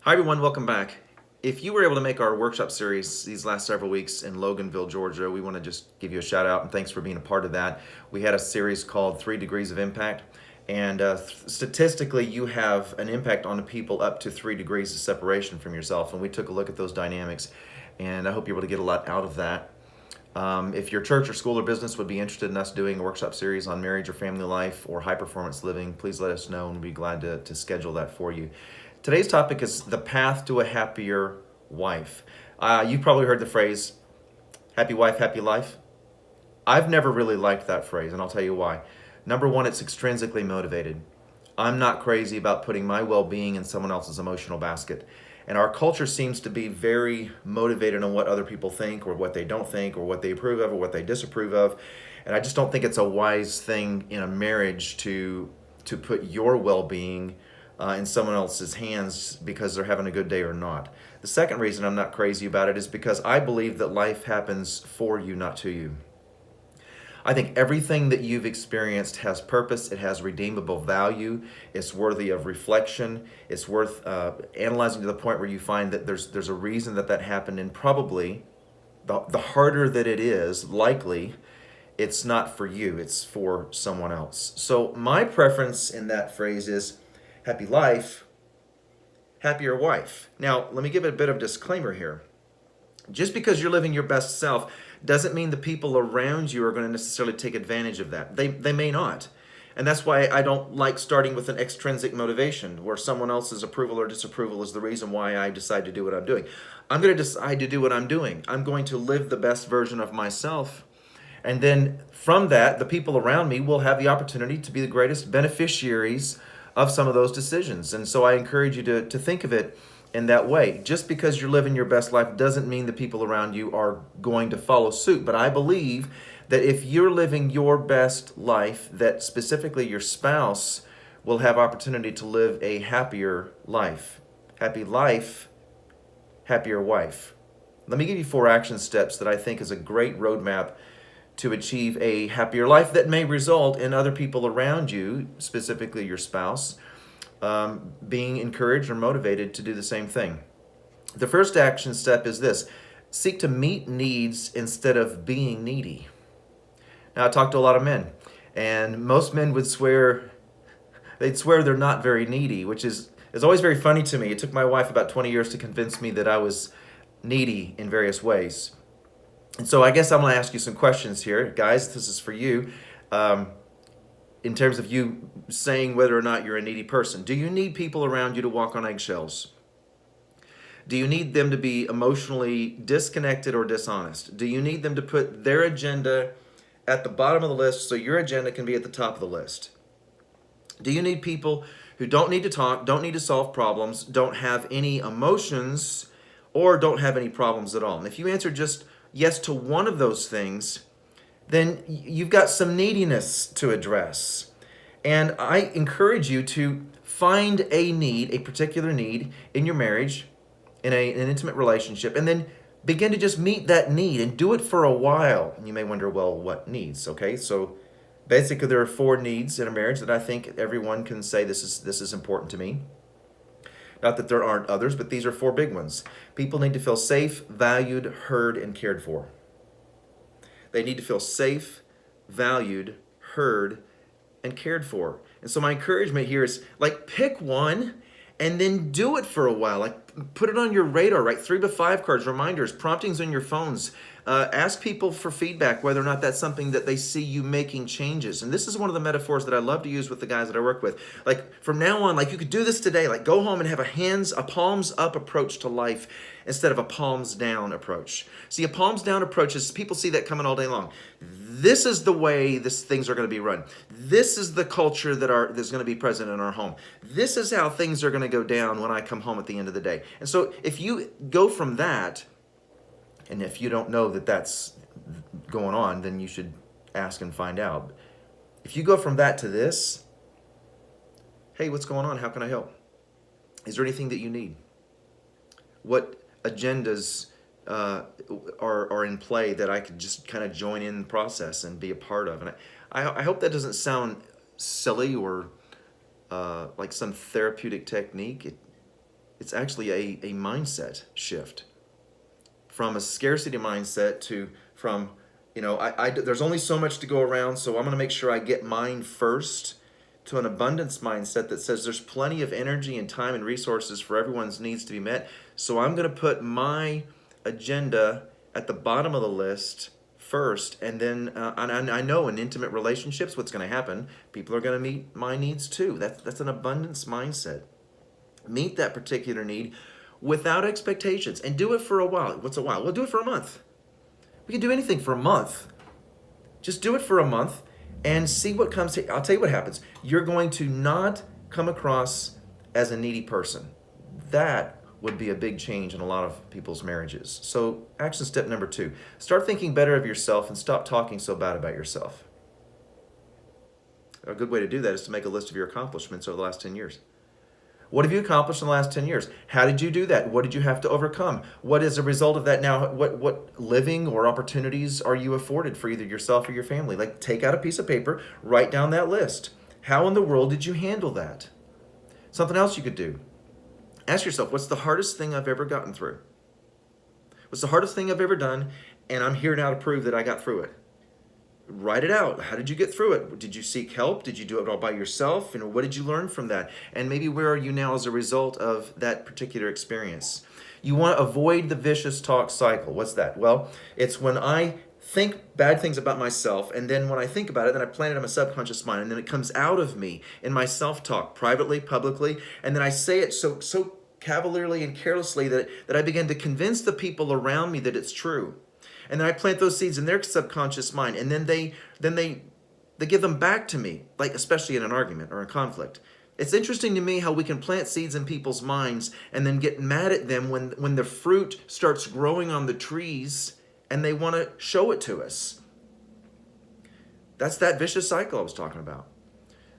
Hi everyone, welcome back. If you were able to make our workshop series these last several weeks in Loganville, Georgia, we want to just give you a shout out and thanks for being a part of that. We had a series called 3 Degrees of Impact, and statistically you have an impact on the people up to 3 degrees of separation from yourself, and we took a look at those dynamics, and I hope you're able to get a lot out of that. If your church or school or business would be interested in us doing a workshop series on marriage or family life or high performance living, please let us know and we'd be glad to schedule that for you. Today's topic is the path to a happier wife. You've probably heard the phrase, happy wife, happy life. I've never really liked that phrase, and I'll tell you why. Number one, it's extrinsically motivated. I'm not crazy about putting my well being in someone else's emotional basket. And our culture seems to be very motivated on what other people think or what they don't think or what they approve of or what they disapprove of. And I just don't think it's a wise thing in a marriage to put your well being in someone else's hands because they're having a good day or not. The second reason I'm not crazy about it is because I believe that life happens for you, not to you. I think everything that you've experienced has purpose, it has redeemable value, it's worthy of reflection, it's worth analyzing to the point where you find that there's a reason that happened, and probably the harder that it is, likely it's not for you, it's for someone else. So my preference in that phrase is happy life, happier wife. Now, let me give it a bit of disclaimer here. Just because you're living your best self doesn't mean the people around you are going to necessarily take advantage of that. They may not. And that's why I don't like starting with an extrinsic motivation where someone else's approval or disapproval is the reason why I decide to do what I'm doing. I'm going to decide to do what I'm doing. I'm going to live the best version of myself. And then from that, the people around me will have the opportunity to be the greatest beneficiaries of some of those decisions. And so I encourage you to think of it in that way. Just because you're living your best life doesn't mean the people around you are going to follow suit. But I believe that if you're living your best life, that specifically your spouse will have opportunity to live a happier life. Happy life, happier wife. Let me give you 4 action steps that I think is a great roadmap to achieve a happier life that may result in other people around you, specifically your spouse, being encouraged or motivated to do the same thing. The first action step is this: seek to meet needs instead of being needy. Now, I talk to a lot of men, and most men would they'd swear they're not very needy, which is always very funny to me. It took my wife about 20 years to convince me that I was needy in various ways. And so I guess I'm going to ask you some questions here. Guys, this is for you. In terms of you saying whether or not you're a needy person. Do you need people around you to walk on eggshells? Do you need them to be emotionally disconnected or dishonest? Do you need them to put their agenda at the bottom of the list so your agenda can be at the top of the list? Do you need people who don't need to talk, don't need to solve problems, don't have any emotions, or don't have any problems at all? And if you answer just yes to one of those things, then you've got some neediness to address. And I encourage you to find a need, a particular need in your marriage, in an intimate relationship, and then begin to just meet that need and do it for a while. And you may wonder, well, what needs? Okay, so basically there are 4 needs in a marriage that I think everyone can say this is important to me. Not that there aren't others, but these are 4 big ones. People need to feel safe, valued, heard, and cared for. They need to feel safe, valued, heard, and cared for. And so my encouragement here is pick one and then do it for a while. Put it on your radar, right? 3 to 5 cards, reminders, promptings on your phones. Ask people for feedback, whether or not that's something that they see you making changes. And this is one of the metaphors that I love to use with the guys that I work with. From now on, you could do this today. Go home and have a palms up approach to life instead of a palms down approach. See, a palms down approach is, people see that coming all day long. This is the way things are going to be run. This is the culture that's going to be present in our home. This is how things are going to go down when I come home at the end of the day. And so if you go from that, and if you don't know that that's going on, then you should ask and find out. If you go from that to this, hey, what's going on? How can I help? Is there anything that you need? What agendas are in play that I could just kind of join in the process and be a part of? And I hope that doesn't sound silly or like some therapeutic technique. It's actually a mindset shift from a scarcity mindset to from, there's only so much to go around, so I'm going to make sure I get mine first, to an abundance mindset that says there's plenty of energy and time and resources for everyone's needs to be met. So I'm going to put my agenda at the bottom of the list first, and then and I know in intimate relationships what's going to happen. People are going to meet my needs too. That's an abundance mindset. Meet that particular need without expectations and do it for a while. What's a while? We'll do it for a month. We can do anything for a month. Just do it for a month and see what comes. I'll tell you what happens. You're going to not come across as a needy person. That would be a big change in a lot of people's marriages. So, action step number 2, start thinking better of yourself and stop talking so bad about yourself. A good way to do that is to make a list of your accomplishments over the last 10 years. What have you accomplished in the last 10 years? How did you do that? What did you have to overcome? What is a result of that now? What living or opportunities are you afforded for either yourself or your family? Like, take out a piece of paper, write down that list. How in the world did you handle that? Something else you could do. Ask yourself, what's the hardest thing I've ever gotten through? What's the hardest thing I've ever done? And I'm here now to prove that I got through it. Write it out. How did you get through it? Did you seek help? Did you do it all by yourself? And what did you learn from that? And maybe where are you now as a result of that particular experience? You want to avoid the vicious talk cycle. What's that? Well, it's when I think bad things about myself, and then when I think about it, then I plant it in my subconscious mind, and then it comes out of me in my self-talk, privately, publicly, and then I say it so cavalierly and carelessly that I begin to convince the people around me that it's true. And then I plant those seeds in their subconscious mind, and then they give them back to me, like especially in an argument or a conflict. It's interesting to me how we can plant seeds in people's minds and then get mad at them when the fruit starts growing on the trees and they want to show it to us. That's that vicious cycle I was talking about.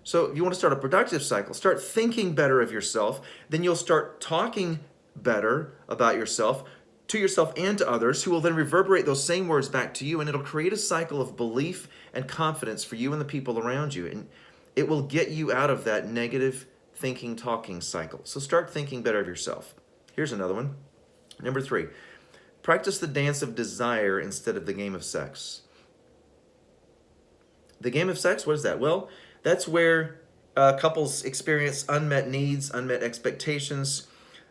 So if you want to start a productive cycle, start thinking better of yourself, then you'll start talking better about yourself, to yourself and to others, who will then reverberate those same words back to you, and it'll create a cycle of belief and confidence for you and the people around you, and it will get you out of that negative thinking, talking cycle. So start thinking better of yourself. Here's another one. Number 3, practice the dance of desire instead of the game of sex. The game of sex, what is that? Well, that's where couples experience unmet needs, unmet expectations.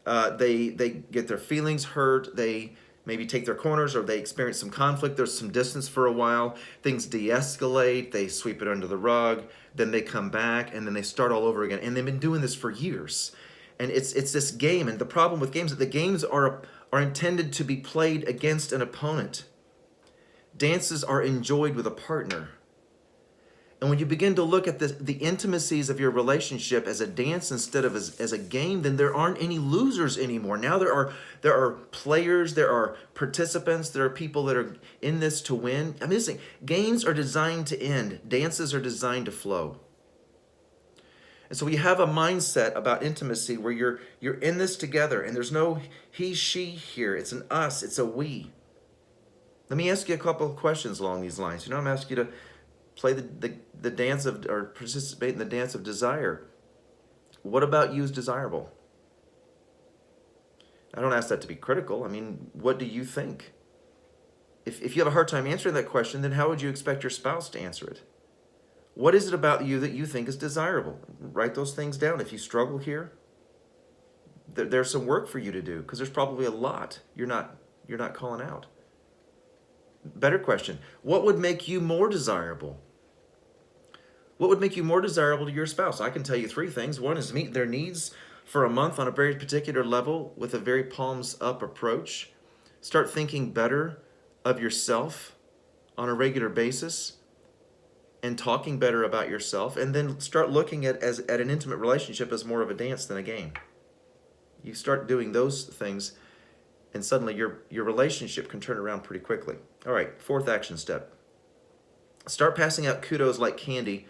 They get their feelings hurt. They maybe take their corners, or they experience some conflict. There's some distance for a while. Things de-escalate. They sweep it under the rug. Then they come back, and then they start all over again. And they've been doing this for years. And it's this game. And the problem with games is that the games are intended to be played against an opponent. Dances are enjoyed with a partner. And when you begin to look at the intimacies of your relationship as a dance instead of as a game, then there aren't any losers anymore. Now there are players, there are participants, there are people that are in this to win. I mean, listen, games are designed to end. Dances are designed to flow. And so we have a mindset about intimacy where you're in this together, and there's no he, she here. It's an us, it's a we. Let me ask you a couple of questions along these lines. I'm asking you to play the dance of, or participate in the dance of desire. What about you is desirable? I don't ask that to be critical. I mean, what do you think? If you have a hard time answering that question, then how would you expect your spouse to answer it? What is it about you that you think is desirable? Write those things down. If you struggle here, there's some work for you to do, because there's probably a lot you're not calling out. Better question, what would make you more desirable? What would make you more desirable to your spouse? I can tell you 3 things. One is meet their needs for a month on a very particular level with a very palms up approach. Start thinking better of yourself on a regular basis and talking better about yourself, and then start looking at an intimate relationship as more of a dance than a game. You start doing those things, and suddenly your relationship can turn around pretty quickly. All right, 4th action step. Start passing out kudos like candy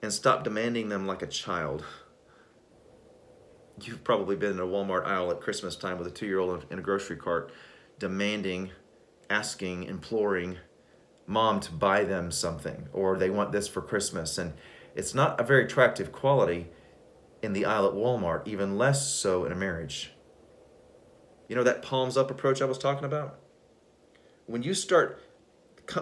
and stop demanding them like a child. You've probably been in a Walmart aisle at Christmas time with a 2-year-old in a grocery cart, demanding, asking, imploring mom to buy them something, or they want this for Christmas. And it's not a very attractive quality in the aisle at Walmart, even less so in a marriage. You know that palms up approach I was talking about? When you start,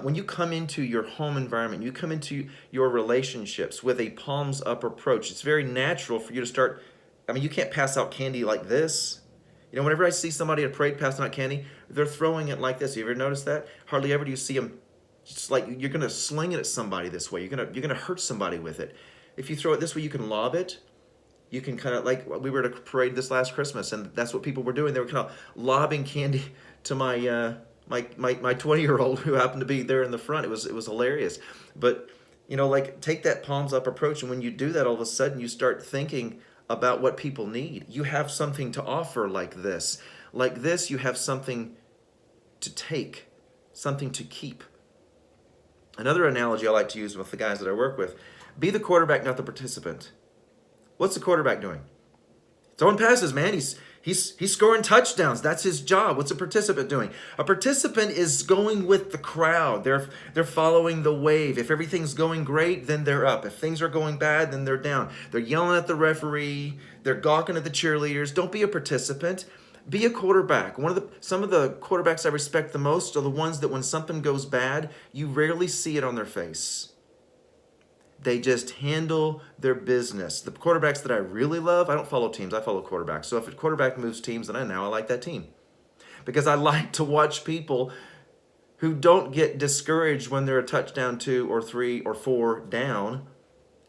when you come into your home environment, you come into your relationships with a palms up approach, it's very natural for you to start. I mean, you can't pass out candy like this. You know, whenever I see somebody at a parade passing out candy, they're throwing it like this. You ever notice that? Hardly ever do you see them. It's like you're gonna sling it at somebody this way. You're gonna hurt somebody with it. If you throw it this way, you can lob it. You can kind of, like, we were at a parade this last Christmas, and that's what people were doing. They were kind of lobbing candy to my 20-year-old who happened to be there in the front. It was hilarious. But you know, like, take that palms up approach, and when you do that, all of a sudden you start thinking about what people need. You have something to offer like this. Like this, you have something to take, something to keep. Another analogy I like to use with the guys that I work with: be the quarterback, not the participant. What's the quarterback doing? Throwing passes, man. He's scoring touchdowns. That's his job. What's a participant doing? A participant is going with the crowd. They're following the wave. If everything's going great, then they're up. If things are going bad, then they're down. They're yelling at the referee. They're gawking at the cheerleaders. Don't be a participant. Be a quarterback. Some of the quarterbacks I respect the most are the ones that when something goes bad, you rarely see it on their face. They just handle their business. The quarterbacks that I really love, I don't follow teams, I follow quarterbacks. So if a quarterback moves teams, then I like that team. Because I like to watch people who don't get discouraged when they're a touchdown 2 or 3 or 4 down,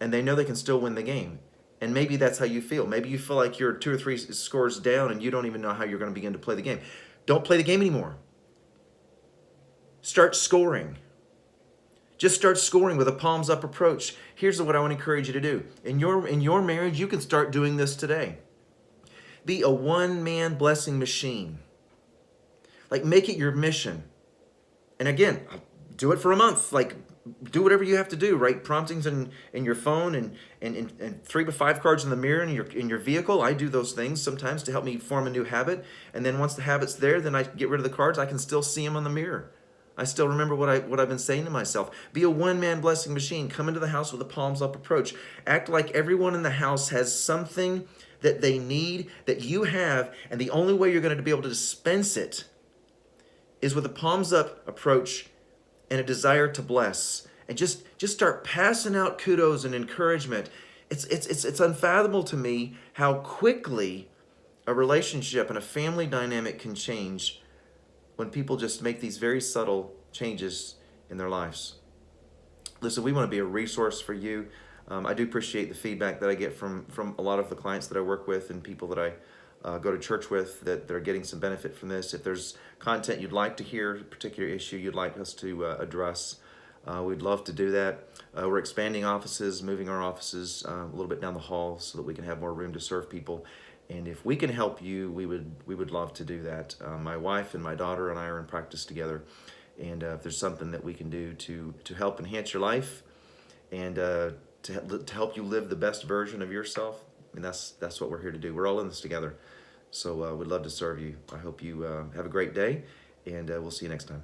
and they know they can still win the game. And maybe that's how you feel. Maybe you feel like you're 2 or 3 scores down and you don't even know how you're going to begin to play the game. Don't play the game anymore. Start scoring. Just start scoring with a palms up approach. Here's what I want to encourage you to do. In your marriage, you can start doing this today. Be a one-man blessing machine. Like, make it your mission. And again, do it for a month. Like, do whatever you have to do. Write promptings in your phone and 3 to 5 cards in the mirror in your vehicle. I do those things sometimes to help me form a new habit. And then once the habit's there, then I get rid of the cards. I can still see them on the mirror. I still remember what I've been saying to myself. Be a one-man blessing machine. Come into the house with a palms-up approach. Act like everyone in the house has something that they need that you have, and the only way you're going to be able to dispense it is with a palms-up approach and a desire to bless. And just start passing out kudos and encouragement. It's unfathomable to me how quickly a relationship and a family dynamic can change when people just make these very subtle changes in their lives. Listen, we want to be a resource for you. I do appreciate the feedback that I get from a lot of the clients that I work with and people that I go to church with that are getting some benefit from this. If there's content you'd like to hear, a particular issue you'd like us to address, we'd love to do that. We're expanding offices, moving our offices a little bit down the hall so that we can have more room to serve people. And if we can help you, we would love to do that. My wife and my daughter and I are in practice together. And if there's something that we can do to help enhance your life and to help you live the best version of yourself, I mean, that's what we're here to do. We're all in this together. So we'd love to serve you. I hope you have a great day, and we'll see you next time.